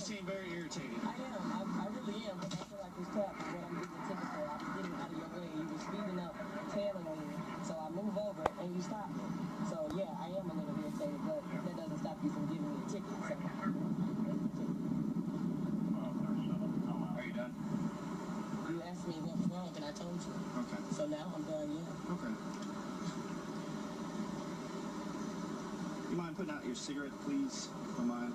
seem very irritated. I am. I really am. I feel like this cop is what I'm getting a ticket for. I'm getting out of your way. You were speeding up, tailing on you. So I move over and you stop me. So yeah, I am a little irritated, but that doesn't stop you from giving me a ticket. So. Are you done? You asked me what's wrong and I told you. Okay. So now I'm done, yeah. Okay. You mind putting out your cigarette, please, for mine?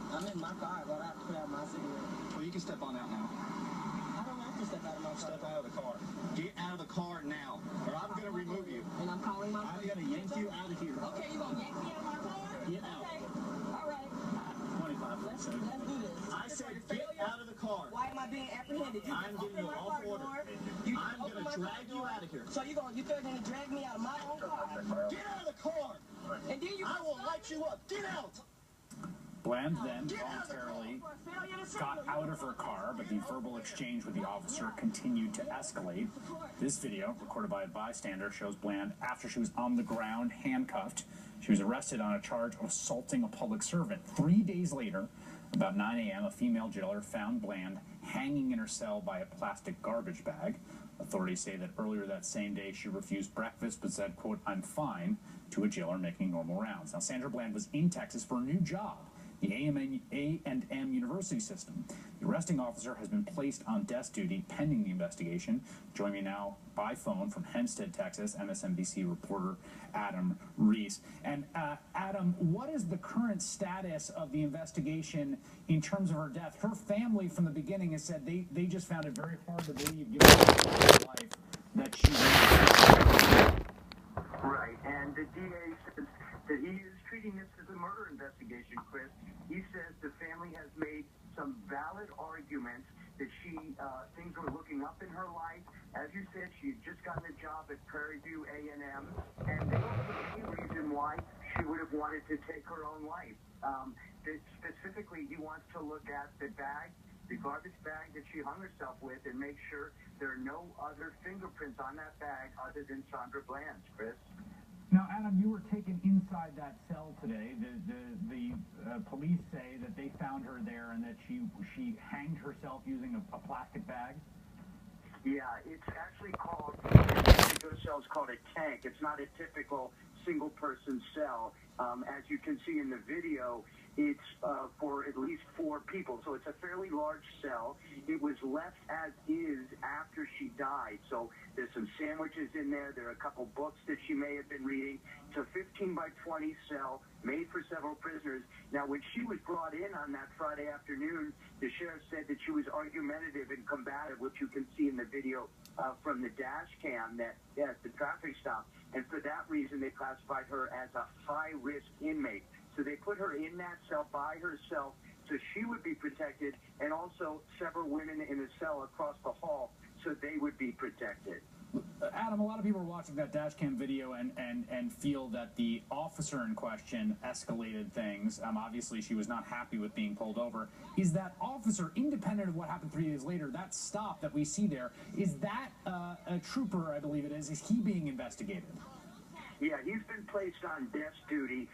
I'm in my car, but I put out my cigarette. Well, you can step on out now. I don't have to step out of my car. Step out of the car. Get out of the car now, or I'm going to remove you. And I'm calling my... I'm going to yank you out of here. Okay, you going to yank me out of my car? Get out. Okay. All right. 25. Let's do this. I said get out of the car. Why am I being apprehended? I'm giving you off order. I'm going to drag you out of here. So you're going to drag me out of my own car? Get out of the car. And then I will light you up. Get out. Bland then voluntarily got out of her car, but the verbal exchange with the officer continued to escalate. This video, recorded by a bystander, shows Bland after she was on the ground, handcuffed. She was arrested on a charge of assaulting a public servant. 3 days later, about 9 a.m., a female jailer found Bland hanging in her cell by a plastic garbage bag. Authorities say that earlier that same day she refused breakfast but said, quote, "I'm fine," to a jailer making normal rounds. Now, Sandra Bland was in Texas for a new job, the A&M University system. The arresting officer has been placed on desk duty pending the investigation. Joining me now by phone from Hempstead, Texas, MSNBC reporter Adam Reese. And Adam, what is the current status of the investigation in terms of her death? Her family from the beginning has said they just found it very hard to believe, given her life, that she was... Right, and the DA says that he is treating this as a murder investigation, Chris. He says the family has made some valid arguments that things were looking up in her life. As you said, she had just gotten a job at Prairie View A&M, and they don't see any reason why she would have wanted to take her own life. Specifically, he wants to look at the bag, the garbage bag that she hung herself with, and make sure there are no other fingerprints on that bag other than Sandra Bland's, Chris. Now, Adam, you were taken inside that cell today. The police say that they found her there and that she hanged herself using a plastic bag. Yeah, it's actually called, the cell is called a tank. It's not a typical single-person cell. As you can see in the video, it's for at least 4 people, so it's a fairly large cell. It was left as is after she died, so there's some sandwiches in there. There are a couple books that she may have been reading. It's a 15 by 20 cell made for several prisoners. Now, when she was brought in on that Friday afternoon, the sheriff said that she was argumentative and combative, which you can see in the video from the dash cam that the traffic stop. And for that reason, they classified her as a high-risk inmate. So they put her in that cell by herself so she would be protected, and also several women in a cell across the hall so they would be protected. Adam, a lot of people are watching that dash cam video and feel that the officer in question escalated things. Obviously, she was not happy with being pulled over. Is that officer, independent of what happened 3 days later, that stop that we see there, is that a trooper, I believe it is he being investigated? Yeah, he's been placed on desk duty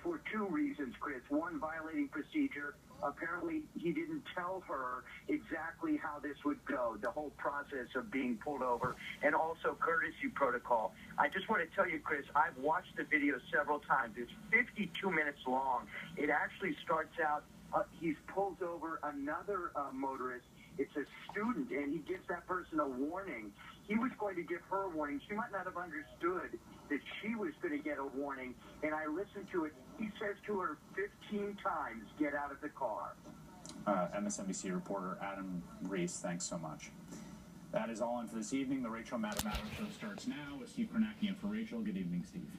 for 2 reasons, Chris. One, violating procedure. Apparently, he didn't tell her exactly how this would go, the whole process of being pulled over, and also courtesy protocol. I just want to tell you, Chris, I've watched the video several times. It's 52 minutes long. It actually starts out, he pulls over another motorist. It's a student, and he gives that person a warning. He was going to give her a warning. She might not have understood that she was going to get a warning, and I listened to it. He says to her 15 times, "Get out of the car." MSNBC reporter Adam Reese, thanks so much. That is all in for this evening. The Rachel Maddow Show starts now with Steve Kornacki in for Rachel. Good evening, Steve.